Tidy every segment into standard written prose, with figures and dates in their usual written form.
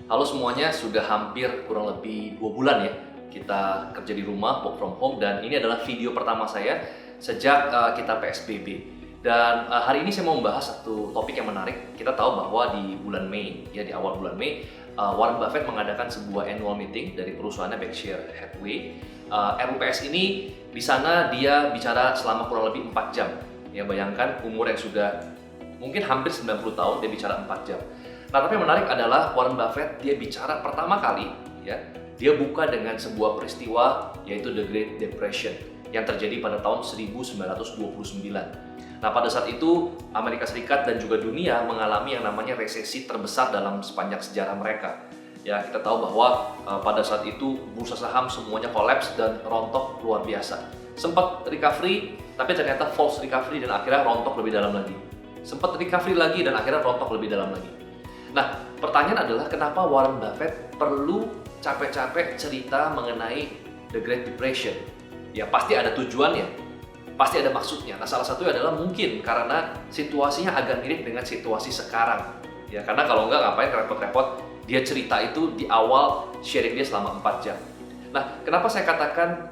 Halo semuanya, sudah hampir kurang lebih 2 bulan ya kita kerja di rumah, work from home, dan ini adalah video pertama saya sejak kita PSBB. Dan hari ini saya mau membahas satu topik yang menarik. Kita tahu bahwa di bulan Mei, ya di awal bulan Mei, Warren Buffett mengadakan sebuah annual meeting dari perusahaannya Berkshire Hathaway. RUPS ini di sana dia bicara selama kurang lebih 4 jam. Ya bayangkan umur yang sudah mungkin hampir 90 tahun dia bicara 4 jam. Nah, tapi yang menarik adalah Warren Buffett dia bicara pertama kali, ya, dia buka dengan sebuah peristiwa yaitu The Great Depression yang terjadi pada tahun 1929. Nah, pada saat itu Amerika Serikat dan juga dunia mengalami yang namanya resesi terbesar dalam sepanjang sejarah mereka. Ya, kita tahu bahwa pada saat itu bursa saham semuanya kolaps dan rontok luar biasa. Sempat recovery, tapi ternyata false recovery dan akhirnya rontok lebih dalam lagi. Sempat recovery lagi dan akhirnya rontok lebih dalam lagi. Nah, pertanyaan adalah kenapa Warren Buffett perlu capek-capek cerita mengenai The Great Depression? Ya, pasti ada tujuannya, pasti ada maksudnya. Nah, salah satunya adalah mungkin karena situasinya agak mirip dengan situasi sekarang. Ya, karena kalau enggak ngapain repot-repot dia cerita itu di awal sharing dia selama 4 jam. Nah, kenapa saya katakan,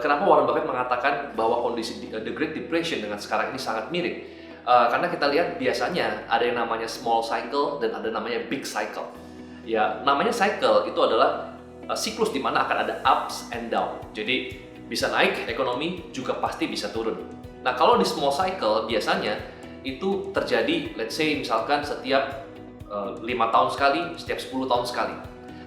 kenapa Warren Buffett mengatakan bahwa kondisi The Great Depression dengan sekarang ini sangat mirip? Karena kita lihat biasanya ada yang namanya small cycle dan ada namanya big cycle. Ya, namanya cycle itu adalah siklus di mana akan ada ups and down. Jadi bisa naik ekonomi juga pasti bisa turun. Nah, kalau di small cycle biasanya itu terjadi, let's say misalkan setiap 5 tahun sekali, setiap 10 tahun sekali.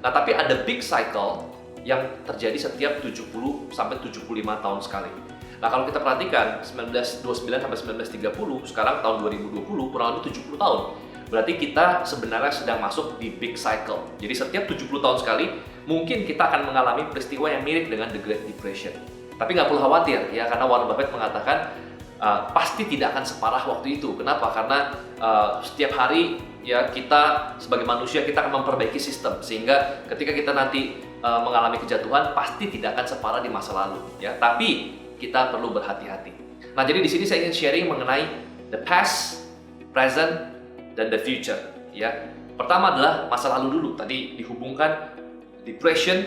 Nah, tapi ada big cycle yang terjadi setiap 70 sampai 75 tahun sekali. Nah, kalau kita perhatikan 1929 sampai 1930, sekarang tahun 2020 kurang lebih 70 tahun. Berarti kita sebenarnya sedang masuk di big cycle. Jadi setiap 70 tahun sekali, mungkin kita akan mengalami peristiwa yang mirip dengan The Great Depression. Tapi nggak perlu khawatir ya, karena Warren Buffett mengatakan pasti tidak akan separah waktu itu. Kenapa? Karena setiap hari ya kita sebagai manusia kita akan memperbaiki sistem sehingga ketika kita nanti mengalami kejatuhan pasti tidak akan separah di masa lalu ya. Tapi kita perlu berhati-hati. Nah, jadi di sini saya ingin sharing mengenai the past, present, dan the future. Ya, pertama adalah masa lalu dulu. Tadi dihubungkan depression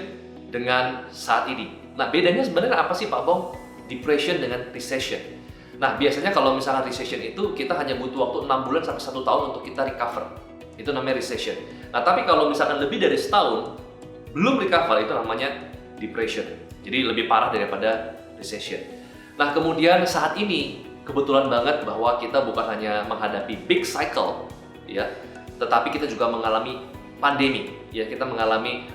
dengan saat ini. Nah, bedanya sebenarnya apa sih Pak Bong? Depression dengan recession. Nah, biasanya kalau misalnya recession itu kita hanya butuh waktu 6 bulan sampai 1 tahun untuk kita recover. Itu namanya recession. Nah, tapi kalau misalkan lebih dari setahun belum recover itu namanya depression. Jadi lebih parah daripada recession. Nah, kemudian saat ini kebetulan banget bahwa kita bukan hanya menghadapi big cycle ya, tetapi kita juga mengalami pandemi ya, kita mengalami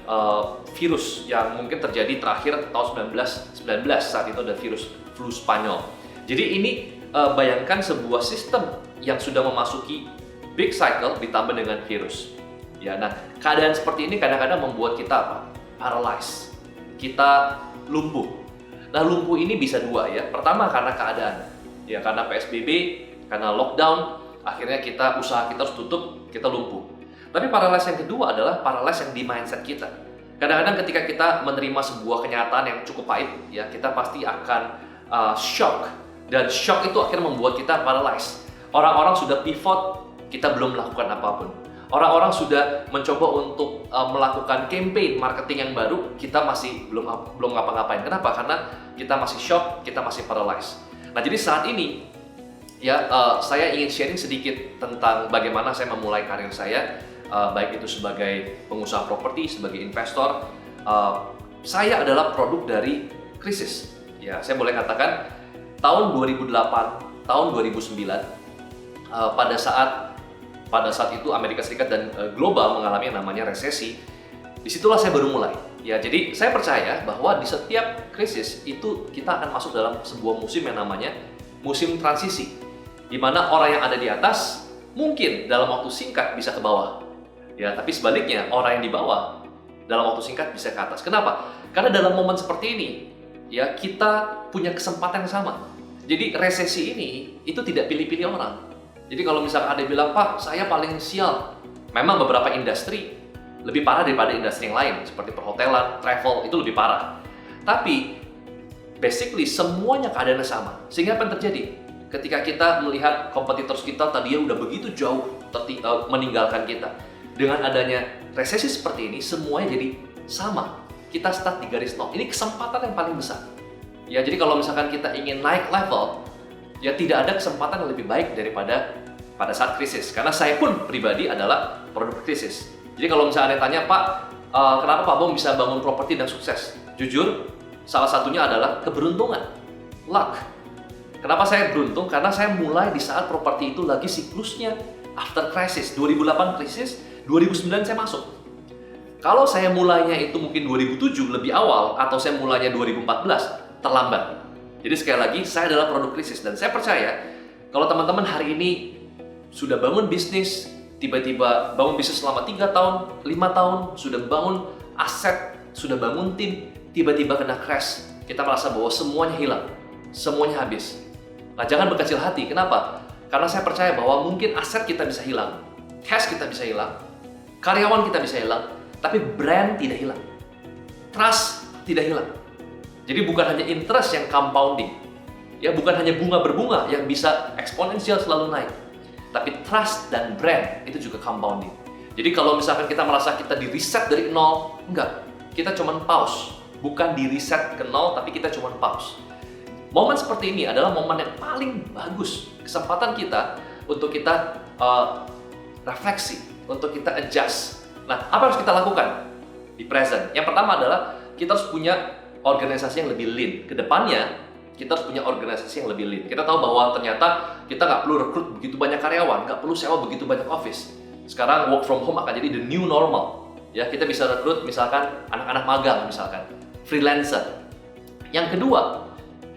virus yang mungkin terjadi terakhir tahun 1919 saat itu ada virus flu Spanyol. Jadi ini bayangkan sebuah sistem yang sudah memasuki big cycle ditambah dengan virus. Ya, nah keadaan seperti ini kadang-kadang membuat kita apa? Paralyzed. Kita lumpuh. Nah, lumpuh ini bisa dua ya. Pertama karena keadaan, ya karena PSBB, karena lockdown, akhirnya usaha kita harus tutup, kita lumpuh. Tapi paralysis yang kedua adalah paralysis yang di mindset kita. Kadang-kadang ketika kita menerima sebuah kenyataan yang cukup pahit, ya kita pasti akan shock, dan shock itu akhirnya membuat kita paralysis. Orang-orang sudah pivot, kita belum melakukan apapun. Orang-orang sudah mencoba untuk melakukan campaign marketing yang baru, kita masih belum ngapa-ngapain. Kenapa? Karena kita masih shock, kita masih paralyzed. Nah, jadi saat ini ya saya ingin sharing sedikit tentang bagaimana saya memulai karir saya, baik itu sebagai pengusaha properti, sebagai investor. Saya adalah produk dari krisis. Ya, saya boleh katakan tahun 2008, tahun 2009 pada saat itu Amerika Serikat dan global mengalami yang namanya resesi. Disitulah saya baru mulai. Ya, jadi saya percaya bahwa di setiap krisis itu kita akan masuk dalam sebuah musim yang namanya musim transisi, di mana orang yang ada di atas mungkin dalam waktu singkat bisa ke bawah. Ya, tapi sebaliknya orang yang di bawah dalam waktu singkat bisa ke atas. Kenapa? Karena dalam momen seperti ini, ya kita punya kesempatan yang sama. Jadi resesi ini itu tidak pilih-pilih orang. Jadi kalau misalkan ada yang bilang, Pak, saya paling sial. Memang beberapa industri lebih parah daripada industri yang lain, seperti perhotelan, travel, itu lebih parah. Tapi, basically semuanya keadaannya sama. Sehingga apa yang terjadi? Ketika kita melihat kompetitor kita tadinya udah begitu jauh meninggalkan kita. Dengan adanya resesi seperti ini semuanya jadi sama. Kita start di garis nol. Ini kesempatan yang paling besar. Ya, jadi kalau misalkan kita ingin naik level, ya tidak ada kesempatan yang lebih baik daripada pada saat krisis. Karena saya pun pribadi adalah produk krisis. Jadi kalau misalnya ada tanya, Pak, kenapa Pak Bom bisa bangun properti dan sukses? Jujur, salah satunya adalah keberuntungan, luck. Kenapa saya beruntung? Karena saya mulai di saat properti itu lagi siklusnya after crisis. 2008 krisis, 2009 saya masuk. Kalau saya mulainya itu mungkin 2007 lebih awal, atau saya mulainya 2014, terlambat. Jadi sekali lagi, saya adalah produk krisis. Dan saya percaya, kalau teman-teman hari ini sudah bangun bisnis, tiba-tiba bangun bisnis selama 3 tahun, 5 tahun, sudah bangun aset, sudah bangun tim, tiba-tiba kena crash, kita merasa bahwa semuanya hilang, semuanya habis. Nah, jangan berkecil hati. Kenapa? Karena saya percaya bahwa mungkin aset kita bisa hilang, cash kita bisa hilang, karyawan kita bisa hilang, tapi brand tidak hilang, trust tidak hilang. Jadi bukan hanya interest yang compounding, ya bukan hanya bunga berbunga yang bisa eksponensial selalu naik, tapi trust dan brand itu juga compounding. Jadi kalau misalkan kita merasa kita di reset dari nol, enggak, kita cuma pause, bukan di reset ke nol, tapi kita cuma pause. Momen seperti ini adalah momen yang paling bagus, kesempatan kita untuk kita refleksi, untuk kita adjust. Nah, apa yang harus kita lakukan di present? Yang pertama adalah kita harus punya organisasi yang lebih lean. Kedepannya kita harus punya organisasi yang lebih lean. Kita tahu bahwa ternyata kita nggak perlu rekrut begitu banyak karyawan, nggak perlu sewa begitu banyak office. Sekarang work from home akan jadi the new normal. Ya, kita bisa rekrut misalkan anak-anak magang, misalkan freelancer. Yang kedua,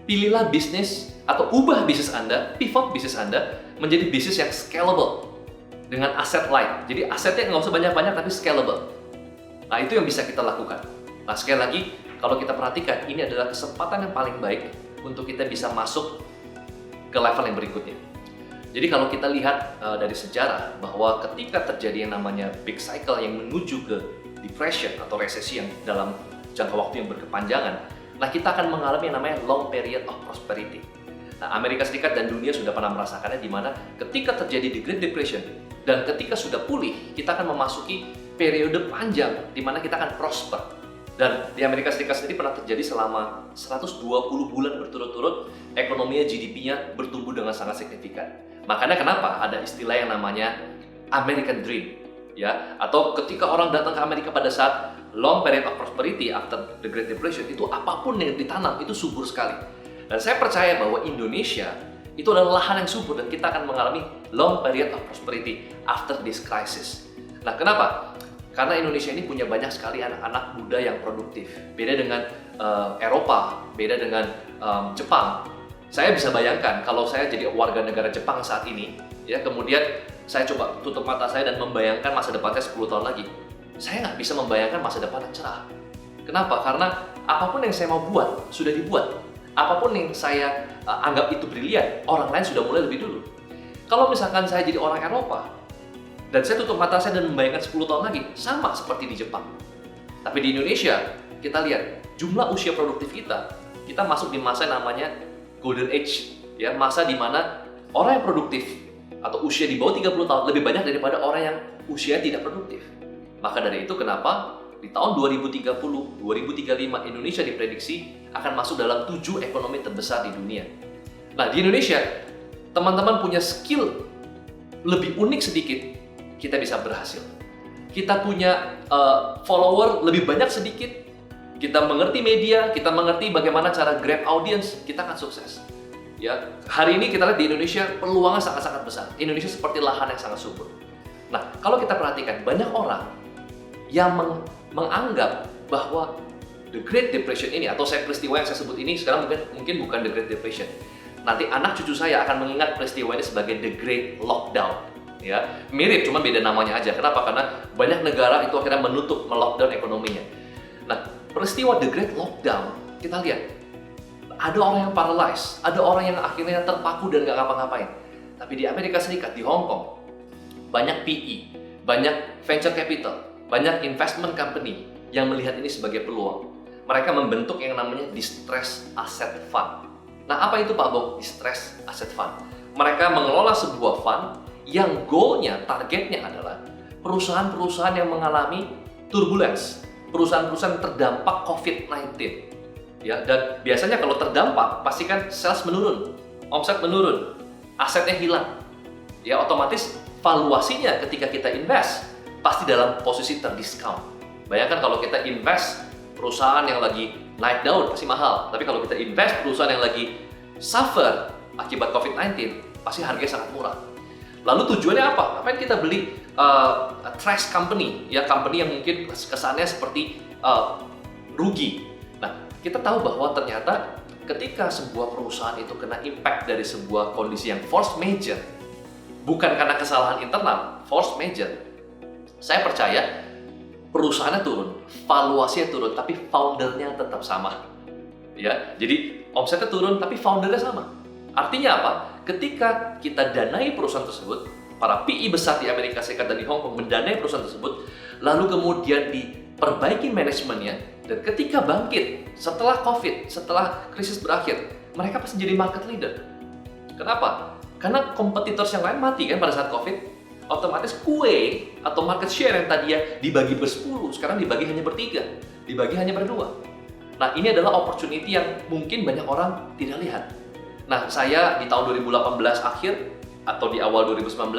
pilihlah bisnis atau ubah bisnis Anda, pivot bisnis Anda menjadi bisnis yang scalable dengan aset light. Jadi asetnya nggak usah banyak-banyak tapi scalable. Nah, itu yang bisa kita lakukan. Nah, sekali lagi, kalau kita perhatikan, ini adalah kesempatan yang paling baik untuk kita bisa masuk ke level yang berikutnya. Jadi kalau kita lihat dari sejarah bahwa ketika terjadi yang namanya big cycle yang menuju ke depression atau resesi yang dalam jangka waktu yang berkepanjangan, nah kita akan mengalami yang namanya long period of prosperity. Nah, Amerika Serikat dan dunia sudah pernah merasakannya, di mana ketika terjadi the Great Depression dan ketika sudah pulih, kita akan memasuki periode panjang di mana kita akan prosper. Dan di Amerika Serikat sendiri pernah terjadi selama 120 bulan berturut-turut ekonominya, GDP-nya bertumbuh dengan sangat signifikan. Makanya kenapa ada istilah yang namanya American Dream, ya, atau ketika orang datang ke Amerika pada saat long period of prosperity after the Great Depression, itu apapun yang ditanam itu subur sekali. Dan saya percaya bahwa Indonesia itu adalah lahan yang subur dan kita akan mengalami long period of prosperity after this crisis. Nah, kenapa? Karena Indonesia ini punya banyak sekali anak-anak muda yang produktif. Beda dengan Eropa, beda dengan Jepang. Saya bisa bayangkan kalau saya jadi warga negara Jepang saat ini, ya, kemudian saya coba tutup mata saya dan membayangkan masa depannya 10 tahun lagi. Saya nggak bisa membayangkan masa depan yang cerah. Kenapa? Karena apapun yang saya mau buat, sudah dibuat. Apapun yang saya anggap itu brilian, orang lain sudah mulai lebih dulu. Kalau misalkan saya jadi orang Eropa, dan saya tutup mata saya dan membayangkan 10 tahun lagi, sama seperti di Jepang. Tapi di Indonesia, kita lihat jumlah usia produktif kita masuk di masa namanya Golden Age, ya, masa di mana orang yang produktif atau usia di bawah 30 tahun lebih banyak daripada orang yang usia tidak produktif. Maka dari itu kenapa di tahun 2030, 2035 Indonesia diprediksi akan masuk dalam 7 ekonomi terbesar di dunia. Nah, di Indonesia, teman-teman punya skill lebih unik sedikit, kita bisa berhasil. Kita punya follower lebih banyak sedikit, kita mengerti media, kita mengerti bagaimana cara grab audience, kita akan sukses. Ya, hari ini kita lihat di Indonesia peluangnya sangat-sangat besar. Indonesia seperti lahan yang sangat subur. Nah, kalau kita perhatikan, banyak orang yang menganggap bahwa the Great Depression ini, atau peristiwa yang saya sebut ini sekarang mungkin bukan the Great Depression. Nanti anak cucu saya akan mengingat peristiwa ini sebagai the Great Lockdown. Ya, mirip, cuma beda namanya aja. Kenapa? Karena banyak negara itu akhirnya melockdown ekonominya. Nah, peristiwa the Great Lockdown, kita lihat ada orang yang paralyzed, ada orang yang akhirnya terpaku dan nggak ngapa-ngapain. Tapi di Amerika Serikat, di Hong Kong, banyak PE, banyak venture capital, banyak investment company yang melihat ini sebagai peluang. Mereka membentuk yang namanya Distressed Asset Fund. Nah, apa itu Pak Bob, Distressed Asset Fund? Mereka mengelola sebuah fund yang goalnya, targetnya adalah perusahaan-perusahaan yang mengalami turbulence, perusahaan-perusahaan terdampak COVID-19. Ya, dan biasanya kalau terdampak pasti kan sales menurun, omset menurun, asetnya hilang. Ya, otomatis valuasinya ketika kita invest pasti dalam posisi terdiskount. Bayangkan kalau kita invest perusahaan yang lagi naik daun pasti mahal, tapi kalau kita invest perusahaan yang lagi suffer akibat COVID-19 pasti harganya sangat murah. Lalu tujuannya apa? Ngapain kita beli trash company, ya company yang mungkin kesannya seperti rugi. Nah, kita tahu bahwa ternyata ketika sebuah perusahaan itu kena impact dari sebuah kondisi yang force major, bukan karena kesalahan internal, force major, saya percaya perusahaannya turun, valuasinya turun, tapi foundernya tetap sama. Ya, jadi omsetnya turun, tapi foundernya sama. Artinya apa? Ketika kita danai perusahaan tersebut, para PI besar di Amerika Serikat dan di Hong Kong mendanai perusahaan tersebut, lalu kemudian diperbaiki manajemennya, dan ketika bangkit setelah COVID, setelah krisis berakhir, mereka pasti jadi market leader. Kenapa? Karena kompetitor yang lain mati kan pada saat COVID. Otomatis kue atau market share yang tadinya dibagi ber-10, sekarang dibagi hanya ber-3, dibagi hanya ber-2. Nah, ini adalah opportunity yang mungkin banyak orang tidak lihat. Nah, saya di tahun 2018 akhir atau di awal 2019,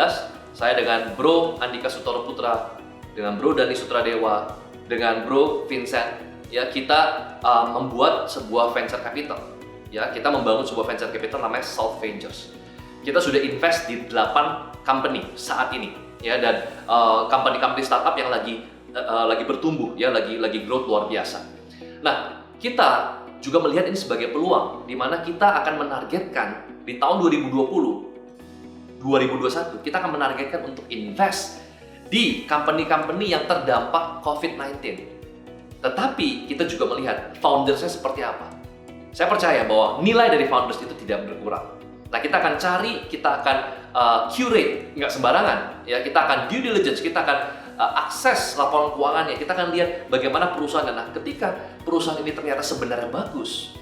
saya dengan Bro Andika Sutoro Putra, dengan Bro Dani Sutradewa, dengan Bro Vincent, ya kita membuat sebuah venture capital. Ya, kita membangun sebuah venture capital namanya Solve Ventures. Kita sudah invest di 8 company saat ini, ya, dan company-company startup yang lagi bertumbuh, ya, lagi growth luar biasa. Nah, kita juga melihat ini sebagai peluang di mana kita akan menargetkan di tahun 2021 kita akan menargetkan untuk invest di company-company yang terdampak COVID-19. Tetapi kita juga melihat foundersnya seperti apa. Saya percaya bahwa nilai dari founders itu tidak berkurang. Nah, kita akan cari, kita akan curate, nggak sembarangan. Ya, kita akan due diligence, kita akan akses laporan keuangannya, kita akan lihat bagaimana perusahaan. Nah, ketika perusahaan ini ternyata sebenarnya bagus,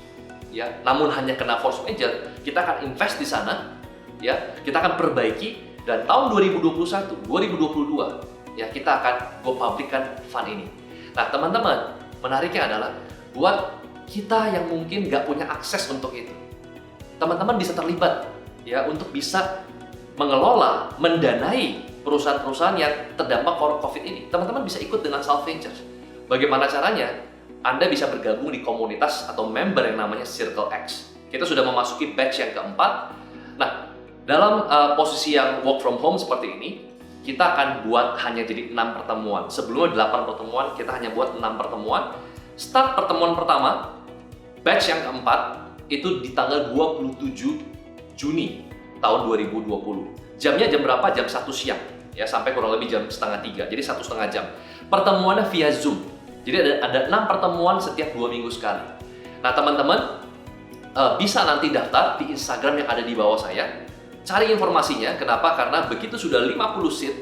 ya, namun hanya kena force major, kita akan invest di sana, ya, kita akan perbaiki, dan tahun 2021, 2022, ya, kita akan go publickan fund ini. Nah, teman-teman, menariknya adalah buat kita yang mungkin nggak punya akses untuk itu, teman-teman bisa terlibat, ya, untuk bisa mengelola, mendanai perusahaan-perusahaan yang terdampak COVID ini. Teman-teman bisa ikut dengan Solve Ventures. Bagaimana caranya? Anda bisa bergabung di komunitas atau member yang namanya Circle X. Kita sudah memasuki batch yang keempat. Nah, dalam posisi yang work from home seperti ini, kita akan buat hanya jadi 6 pertemuan. Sebelumnya 8 pertemuan, kita hanya buat 6 pertemuan. Start pertemuan pertama, batch yang keempat, itu di tanggal 27 Juni tahun 2020. Jamnya jam berapa? Jam 1 siang. Ya, sampai kurang lebih jam setengah 3. Jadi 1,5 jam. Pertemuannya via Zoom. Jadi ada 6 pertemuan setiap 2 minggu sekali. Nah, teman-teman bisa nanti daftar di Instagram yang ada di bawah saya. Cari informasinya. Kenapa? Karena begitu sudah 50 seat,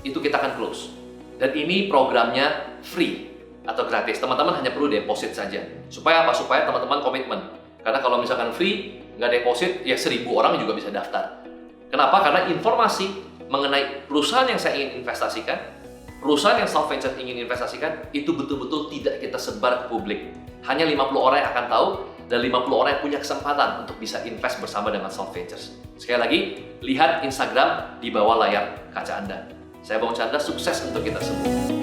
itu kita akan close. Dan ini programnya free atau gratis. Teman-teman hanya perlu deposit saja. Supaya apa? Supaya teman-teman komitmen. Karena kalau misalkan free, nggak deposit, ya 1000 orang juga bisa daftar. Kenapa? Karena informasi mengenai perusahaan yang saya ingin investasikan, perusahaan yang Solve Ventures ingin investasikan, itu betul-betul tidak kita sebar ke publik. Hanya 50 orang yang akan tahu, dan 50 orang yang punya kesempatan untuk bisa invest bersama dengan Solve Ventures. Sekali lagi, lihat Instagram di bawah layar kaca Anda. Saya Bang Chandra, sukses untuk kita semua.